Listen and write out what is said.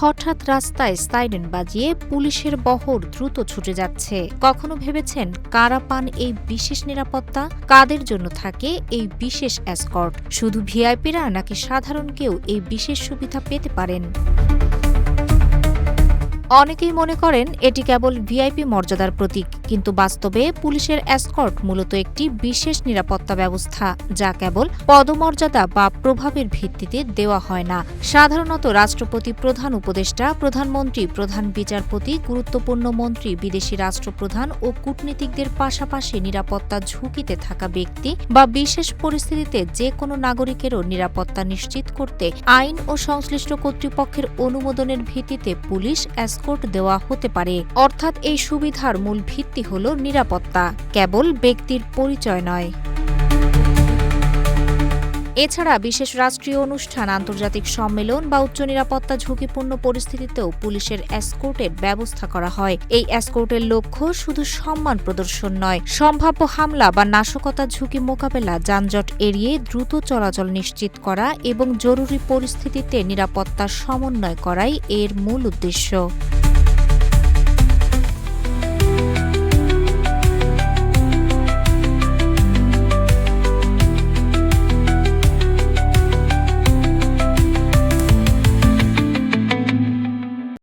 হঠাৎ রাস্তায় সাইরেন বাজিয়ে পুলিশের বহর দ্রুত ছুটে যাচ্ছে। কখনো ভেবেছেন কারা পান এই বিশেষ নিরাপত্তা? কাদের জন্য থাকে এই বিশেষ এসকর্ট? শুধু ভিআইপিরা নাকি সাধারণ কেউ এই বিশেষ সুবিধা পেতে পারেন? অনেকেই মনে করেন এটি কেবল ভিআইপি মর্যাদার প্রতীক, কিন্তু বাস্তবে পুলিশের এসকর্ট মূলত একটি বিশেষ নিরাপত্তা ব্যবস্থা, যা কেবল পদমর্যাদা বা প্রভাবের ভিত্তিতে দেওয়া হয় না। সাধারণত রাষ্ট্রপতি, প্রধান উপদেষ্টা, প্রধানমন্ত্রী, প্রধান বিচারপতি, গুরুত্বপূর্ণ মন্ত্রী, বিদেশি রাষ্ট্রপ্রধান ও কূটনীতিকদের পাশাপাশি নিরাপত্তা ঝুঁকিতে থাকা ব্যক্তি বা বিশেষ পরিস্থিতিতে যে কোনো নাগরিকেরও নিরাপত্তা নিশ্চিত করতে আইন ও সংশ্লিষ্ট কর্তৃপক্ষের অনুমোদনের ভিত্তিতে পুলিশ এসকর্ট দেওয়া হতে পারে। অর্থাৎ এই সুবিধার মূল ভিত্তি হল নিরাপত্তা, কেবল ব্যক্তির পরিচয় নয়। এছাড়া বিশেষ রাষ্ট্রীয় অনুষ্ঠান, আন্তর্জাতিক সম্মেলন বা উচ্চ নিরাপত্তা ঝুঁকিপূর্ণ পরিস্থিতিতেও পুলিশের এসকর্টের ব্যবস্থা করা হয়। এই এসকর্টের লক্ষ্য শুধু সম্মান প্রদর্শন নয়, সম্ভাব্য হামলা বা নাশকতার ঝুঁকি মোকাবেলা, যানজট এড়িয়ে দ্রুত চলাচল নিশ্চিত করা এবং জরুরি পরিস্থিতিতে নিরাপত্তার সমন্বয় করাই এর মূল উদ্দেশ্য।